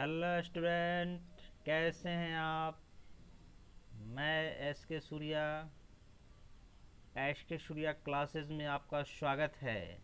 Hello student, कैसे हैं आप। मैं एस के सूर्या क्लासेस में आपका स्वागत है।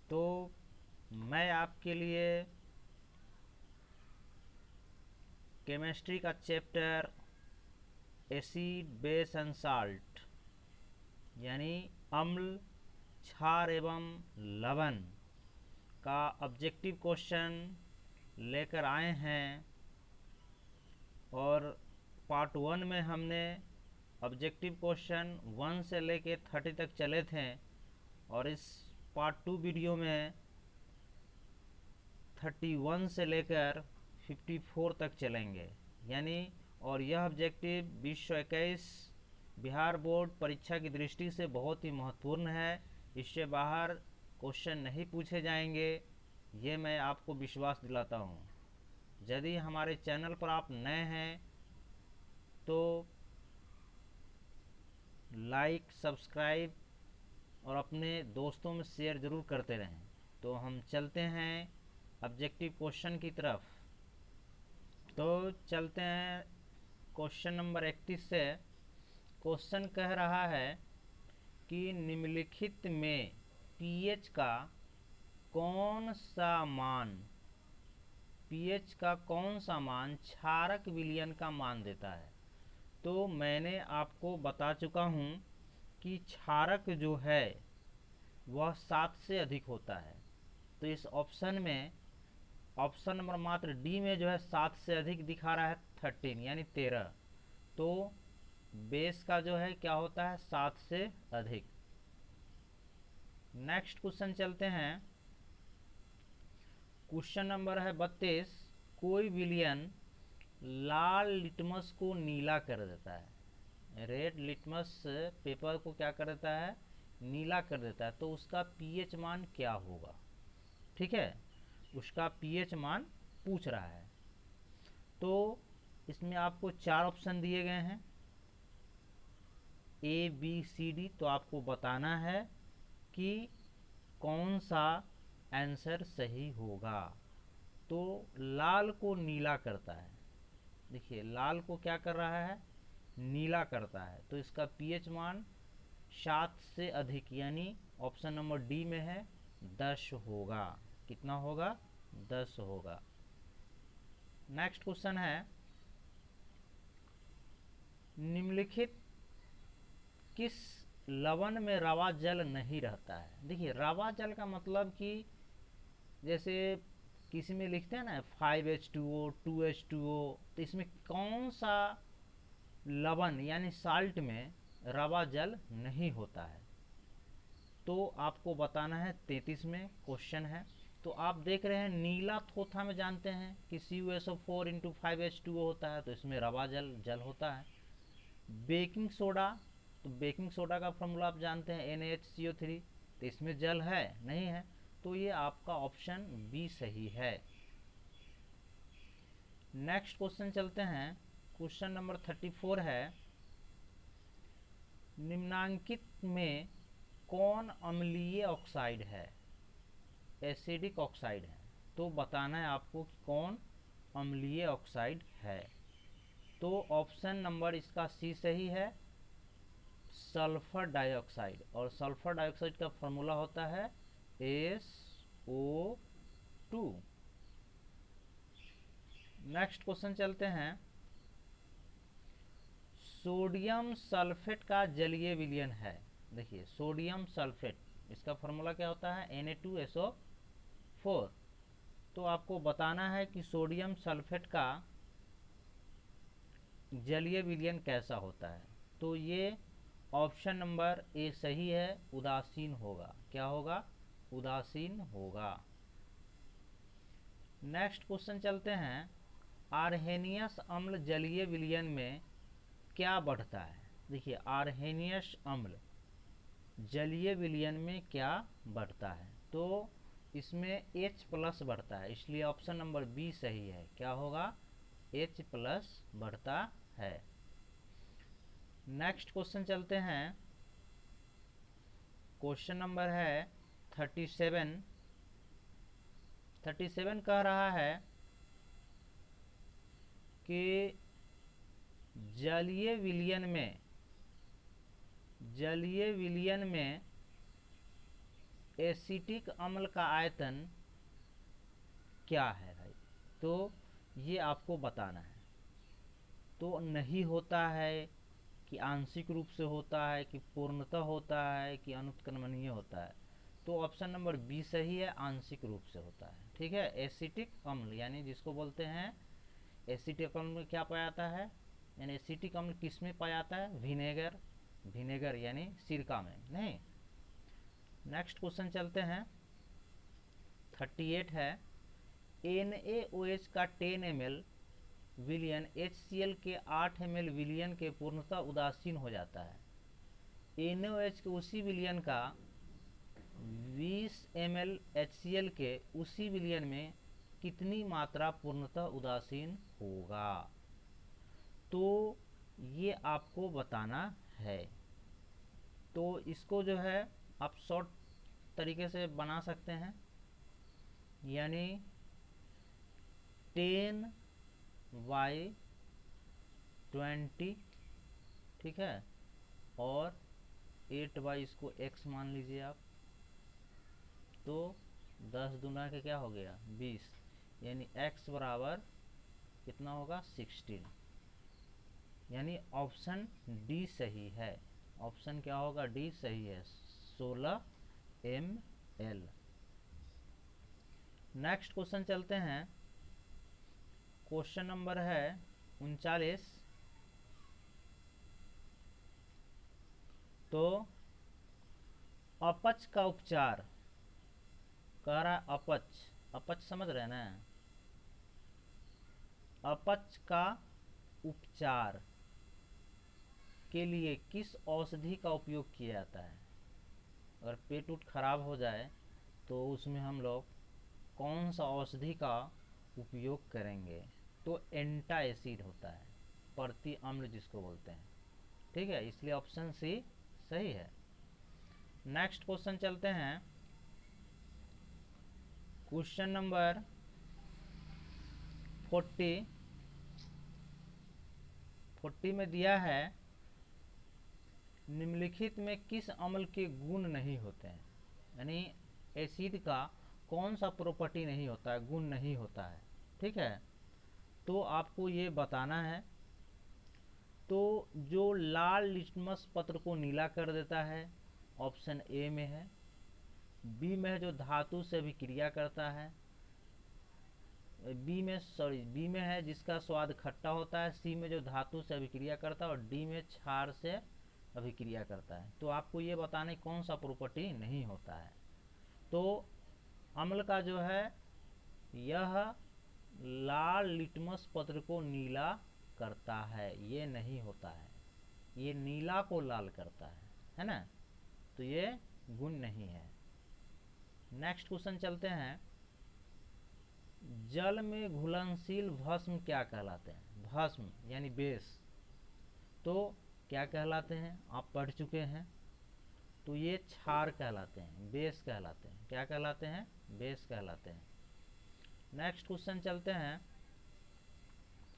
तो मैं आपके लिए केमिस्ट्री का chapter acid base and salt यानी अम्ल, क्षार एवं लवण का ऑब्जेक्टिव क्वेश्चन लेकर आए हैं। और पार्ट 1 में हमने ऑब्जेक्टिव क्वेश्चन 1 से लेके 30 तक चले थे, और इस पार्ट 2 वीडियो में 31 से लेकर 54 तक चलेंगे यानी। और यह ऑब्जेक्टिव 2021 बिहार बोर्ड परीक्षा की दृष्टि से बहुत ही महत्वपूर्ण है। इससे बाहर क्वेश्चन नहीं पूछे जाएंगे, ये मैं आपको विश्वास दिलाता हूँ। यदि हमारे चैनल पर आप नए हैं तो लाइक, सब्सक्राइब और अपने दोस्तों में शेयर ज़रूर करते रहें। तो हम चलते हैं ऑब्जेक्टिव क्वेश्चन की तरफ। तो चलते हैं क्वेश्चन नंबर 31 से। क्वेश्चन कह रहा है कि निम्नलिखित में पीएच का कौन सा मान क्षारक विलयन का मान देता है। तो मैंने आपको बता चुका हूँ कि क्षारक जो है वह 7 से अधिक होता है। तो इस ऑप्शन नंबर मात्र डी में जो है 7 से अधिक दिखा रहा है 13 यानी 13। तो बेस का जो है क्या होता है 7 से अधिक। नेक्स्ट क्वेश्चन चलते हैं। क्वेश्चन नंबर है 32। कोई विलयन लाल लिटमस को नीला कर देता है। रेड लिटमस पेपर को क्या कर देता है, नीला कर देता है। तो उसका पीएच मान क्या होगा। ठीक है, उसका पीएच मान पूछ रहा है। तो इसमें आपको 4 ऑप्शन दिए गए हैं, ए बी सी डी। तो आपको बताना है कि कौन सा आंसर सही होगा। तो लाल को नीला करता है, देखिए लाल को क्या कर रहा है, नीला करता है। तो इसका पीएच मान 7 से अधिक यानी ऑप्शन नंबर डी में है 10 होगा। कितना होगा, 10 होगा। नेक्स्ट क्वेश्चन है, निम्नलिखित किस लवण में रवा जल नहीं रहता है। देखिए रवा जल का मतलब कि जैसे किसी में लिखते हैं ना 5H2O 2H2O, तो इसमें कौन सा लवण यानी साल्ट में रवा जल नहीं होता है। तो आपको बताना है 33 में क्वेश्चन है। तो आप देख रहे हैं नीला थोथा में जानते हैं कि CuSO4 इंटू 5H2O होता है, तो इसमें रवा जल होता है। बेकिंग सोडा, तो बेकिंग सोडा का फॉर्मूला आप जानते हैं NaHCO3, तो इसमें जल है नहीं है। तो ये आपका ऑप्शन बी सही है। नेक्स्ट क्वेश्चन चलते हैं। क्वेश्चन नंबर 34 है, निम्नांकित में कौन अम्लीय ऑक्साइड है, एसिडिक ऑक्साइड है। तो बताना है आपको कि कौन अम्लीय ऑक्साइड है। तो ऑप्शन नंबर इसका सी सही है, सल्फर डाइऑक्साइड। और सल्फर डाइऑक्साइड का फॉर्मूला होता है SO2। नेक्स्ट क्वेश्चन चलते हैं। सोडियम सल्फेट का जलीय विलयन है। देखिए सोडियम सल्फेट, इसका फॉर्मूला क्या होता है Na2SO4। तो आपको बताना है कि सोडियम सल्फेट का जलीय विलयन कैसा होता है। तो ये ऑप्शन नंबर ए सही है, उदासीन होगा। क्या होगा, उदासीन होगा। नेक्स्ट क्वेश्चन चलते हैं। आर्हेनियस अम्ल जलीय विलयन में क्या बढ़ता है। देखिए आर्हेनियस अम्ल जलीय विलयन में क्या बढ़ता है। तो इसमें H+ बढ़ता है, इसलिए ऑप्शन नंबर बी सही है। क्या होगा, H+ बढ़ता है। नेक्स्ट क्वेश्चन चलते हैं। क्वेश्चन नंबर है 37 कह रहा है कि जलीय विलयन में एसिटिक अम्ल का आयतन क्या है भाई, तो ये आपको बताना है। तो नहीं होता है कि आंशिक रूप से होता है कि पूर्णतः होता है कि अनुत्क्रमणीय होता है, तो ऑप्शन नंबर बी सही है, आंशिक रूप से होता है। ठीक है, एसिटिक अम्ल यानी जिसको बोलते हैं एसिटिक अम्ल में क्या पाया जाता है, यानी एसिटिक अम्ल किस में पाया जाता है, विनेगर यानी सिरका में नहीं। नेक्स्ट क्वेश्चन चलते हैं, 38 है, NaOH का 10 ml विलयन HCl के 8 ml विलयन के पूर्णतः उदासीन हो जाता है। NaOH के उसी विलयन का 20 ml HCl के उसी विलयन में कितनी मात्रा पूर्णतः उदासीन होगा, तो ये आपको बताना है। तो इसको जो है आप शॉर्ट तरीके से बना सकते हैं, यानी 10/20, ठीक है, और 8 इसको x मान लीजिए आप, तो 10 दूना के क्या हो गया 20, यानी x बराबर कितना होगा 16, यानी ऑप्शन डी सही है। ऑप्शन क्या होगा, डी सही है, 16 ml। नेक्स्ट क्वेश्चन चलते हैं, क्वेश्चन नंबर है 39। तो अपच का उपचार कह रहा है, अपच समझ रहे हैं ना, अपच का उपचार के लिए किस औषधि का उपयोग किया जाता है। अगर पेट उट खराब हो जाए तो उसमें हम लोग कौन सा औषधि का उपयोग करेंगे, तो एंटाएसिड होता है, प्रति अम्ल जिसको बोलते हैं। ठीक है, इसलिए ऑप्शन सी सही है। नेक्स्ट क्वेश्चन चलते हैं, क्वेश्चन नंबर 40 में दिया है, निम्नलिखित में किस अम्ल के गुण नहीं होते हैं, यानी एसिड का कौन सा प्रॉपर्टी नहीं होता है, गुण नहीं होता है। ठीक है, तो आपको ये बताना है। तो जो लाल लिटमस पत्र को नीला कर देता है, ऑप्शन ए में है। बी में है जो धातु से अभिक्रिया करता है, बी में है जिसका स्वाद खट्टा होता है, सी में जो धातु से अभिक्रिया करता है, और डी में क्षार से अभिक्रिया करता है। तो आपको ये बताने कौन सा प्रॉपर्टी नहीं होता है। तो अम्ल का जो है यह लाल लिटमस पत्र को नीला करता है, ये नहीं होता है, ये नीला को लाल करता है ना, तो ये गुण नहीं है। नेक्स्ट क्वेश्चन चलते हैं, जल में घुलनशील भस्म क्या कहलाते हैं, भस्म यानी बेस, तो क्या कहलाते हैं, आप पढ़ चुके हैं, तो ये क्षार कहलाते हैं, बेस कहलाते हैं। क्या कहलाते हैं, बेस कहलाते हैं। नेक्स्ट क्वेश्चन चलते हैं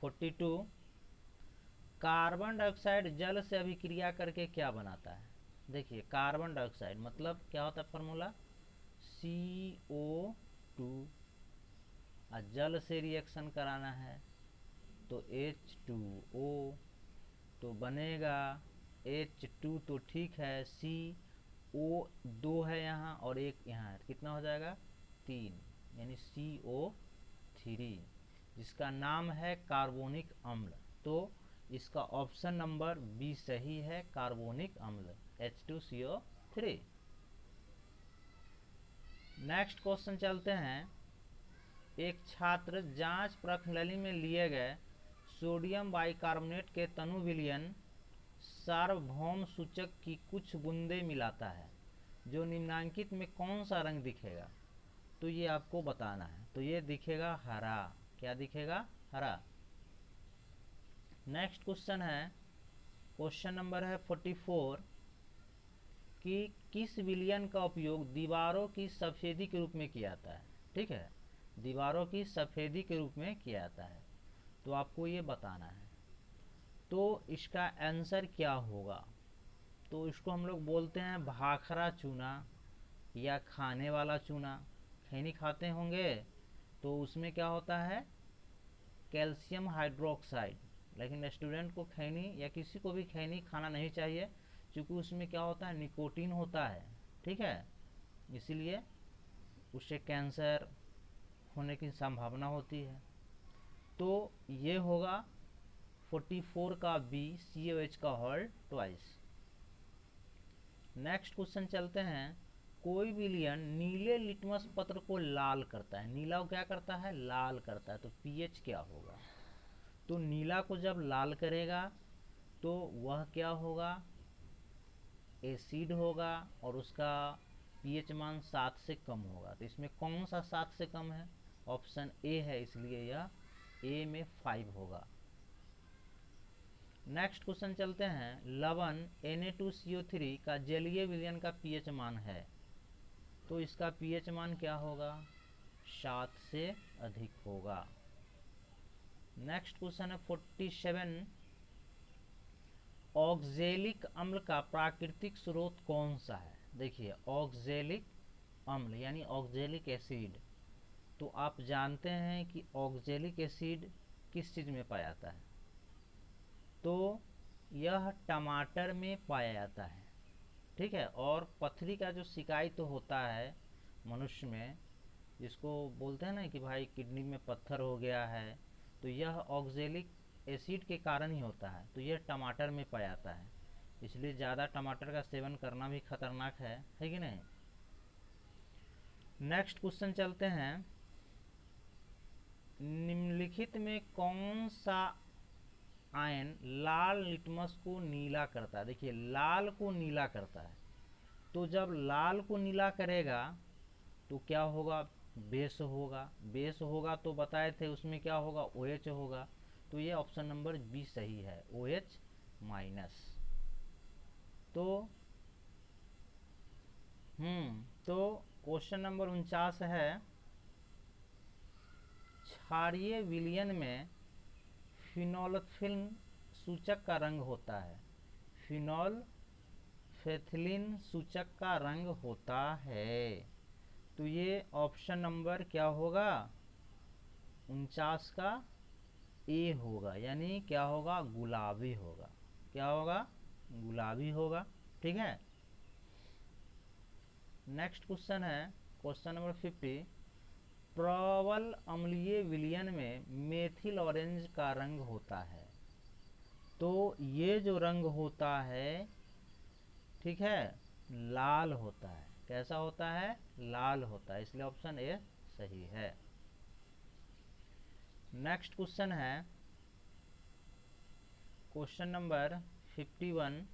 42, कार्बन डाइऑक्साइड जल से अभिक्रिया करके क्या बनाता है। देखिए कार्बन डाइऑक्साइड मतलब क्या होता है, फार्मूला CO2, और जल से रिएक्शन कराना है तो H2O, तो बनेगा H2, तो ठीक है, CO2 है यहाँ और एक यहाँ है, कितना हो जाएगा 3, यानी CO3, जिसका नाम है कार्बोनिक अम्ल। तो इसका ऑप्शन नंबर बी सही है, कार्बोनिक अम्ल H2CO3। नेक्स्ट क्वेश्चन चलते हैं, एक छात्र जांच प्रश्नावली में लिए गए सोडियम बाइकार्बोनेट के तनु विलयन सार्वभौम सूचक की कुछ बूंदें मिलाता है, जो निम्नांकित में कौन सा रंग दिखेगा, तो ये आपको बताना है। तो ये दिखेगा हरा, क्या दिखेगा, हरा। नेक्स्ट क्वेश्चन है, क्वेश्चन नंबर है 44, कि किस विलयन का उपयोग दीवारों की सफेदी के रूप में किया जाता है। ठीक है, दीवारों की सफेदी के रूप में किया जाता है, तो आपको ये बताना है। तो इसका आंसर क्या होगा? तो इसको हम लोग बोलते हैं भाखरा चूना या खाने वाला चूना। खैनी खाते होंगे तो उसमें क्या होता है, कैल्शियम हाइड्रोक्साइड। लेकिन स्टूडेंट को खैनी या किसी को भी खैनी खाना नहीं चाहिए, क्योंकि उसमें क्या होता है, निकोटीन होता है। ठीक है, इसीलिए उससे कैंसर होने की संभावना होती है। तो ये होगा 44 का बी, COH का हॉल ट्वाइस। नेक्स्ट क्वेश्चन चलते हैं। कोई विलयन नीले लिटमस पत्र को लाल करता है। नीला को क्या करता है, लाल करता है। तो पीएच क्या होगा? तो नीला को जब लाल करेगा तो वह क्या होगा, एसिड होगा, और उसका पीएच मान 7 से कम होगा। तो इसमें कौन सा 7 से कम है? ऑप्शन ए है, इसलिए यह ए में 5 होगा। नेक्स्ट क्वेश्चन चलते हैं। लवण Na2CO3 का जलीय विलयन का पीएच मान है। तो इसका पीएच मान क्या होगा? 7 से अधिक होगा। नेक्स्ट क्वेश्चन है 47। ऑक्जेलिक अम्ल का प्राकृतिक स्रोत कौन सा है? देखिए, ऑक्जेलिक अम्ल यानी ऑक्जेलिक एसिड, तो आप जानते हैं कि ऑक्जेलिक एसिड किस चीज़ में पाया जाता है? तो यह टमाटर में पाया जाता है। ठीक है, और पथरी का जो शिकायत तो होता है मनुष्य में, जिसको बोलते हैं ना कि भाई किडनी में पत्थर हो गया है, तो यह ऑक्जेलिक एसिड के कारण ही होता है। तो यह टमाटर में पाया जाता है, इसलिए ज़्यादा टमाटर का सेवन करना भी खतरनाक है कि नहीं? नेक्स्ट क्वेश्चन चलते हैं। निम्नलिखित में कौन सा आयन लाल लिटमस को नीला करता है? देखिए, लाल को नीला करता है। तो जब लाल को नीला करेगा तो क्या होगा? बेस होगा। बेस होगा तो बताए थे उसमें क्या होगा, OH होगा। तो ये ऑप्शन नंबर बी सही है, OH माइनस। तो तो क्वेश्चन नंबर 49 है। क्षारीय विलयन में फिनोल्फिन सूचक का रंग होता है। फिनोल्फेथिलीन सूचक का रंग होता है। तो ये ऑप्शन नंबर क्या होगा? 49 का ए होगा, यानी क्या होगा? गुलाबी होगा। क्या होगा? गुलाबी होगा। ठीक है। नेक्स्ट क्वेश्चन है क्वेश्चन नंबर 50। प्रबल अम्लीय विलयन में मेथिल ऑरेंज का रंग होता है। तो ये जो रंग होता है, ठीक है, लाल होता है। कैसा होता है? लाल होता है, इसलिए ऑप्शन ए सही है। नेक्स्ट क्वेश्चन है क्वेश्चन नंबर 51।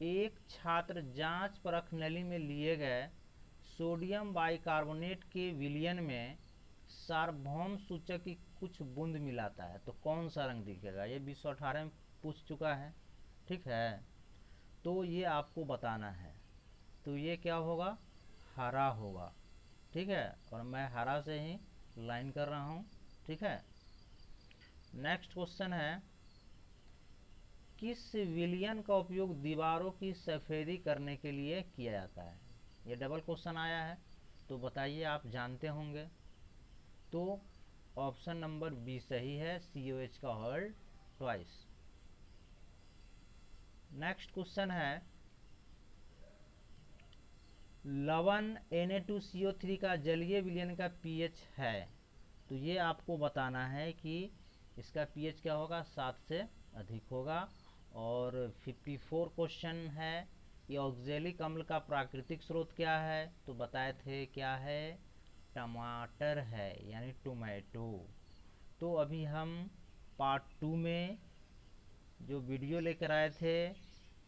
एक छात्र जांच परख नली में लिए गए सोडियम बाइकार्बोनेट के विलयन में सार्वभौम सूचक की कुछ बूंद मिलाता है, तो कौन सा रंग दिखेगा? ये 2018 में पूछ चुका है। ठीक है, तो ये आपको बताना है। तो ये क्या होगा? हरा होगा। ठीक है, और मैं हरा से ही लाइन कर रहा हूँ। ठीक है। नेक्स्ट क्वेश्चन है। किस विलयन का उपयोग दीवारों की सफेदी करने के लिए किया जाता है? ये डबल क्वेश्चन आया है, तो बताइए, आप जानते होंगे। तो ऑप्शन नंबर बी सही है, COH का हॉल ट्वाइस। नेक्स्ट क्वेश्चन है। लवण Na2CO3 का जलीय विलयन का पीएच है। तो ये आपको बताना है कि इसका पीएच क्या होगा? 7 से अधिक होगा। और 54 क्वेश्चन है कि ऑक्जेलिक अम्ल का प्राकृतिक स्रोत क्या है? तो बताए थे क्या है? टमाटर है, यानी टोमेटो। तो अभी हम पार्ट 2 में जो वीडियो लेकर आए थे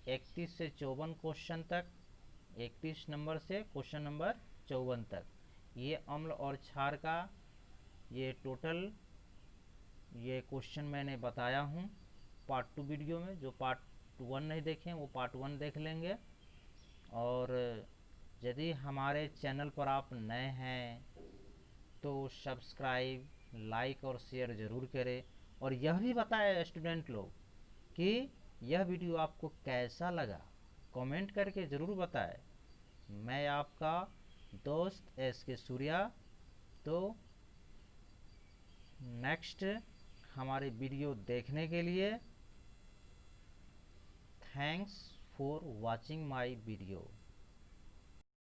31 से 54 क्वेश्चन तक, 31 नंबर से क्वेश्चन नंबर 54 तक, ये अम्ल और क्षार का ये टोटल ये क्वेश्चन मैंने बताया हूँ पार्ट 2 वीडियो में। जो पार्ट 1 नहीं देखें वो पार्ट 1 देख लेंगे। और यदि हमारे चैनल पर आप नए हैं तो सब्सक्राइब, लाइक और शेयर ज़रूर करें। और यह भी बताएं स्टूडेंट लोग कि यह वीडियो आपको कैसा लगा, कमेंट करके ज़रूर बताएं। मैं आपका दोस्त SK सूर्या। तो नेक्स्ट हमारे वीडियो देखने के लिए thanks for watching my video.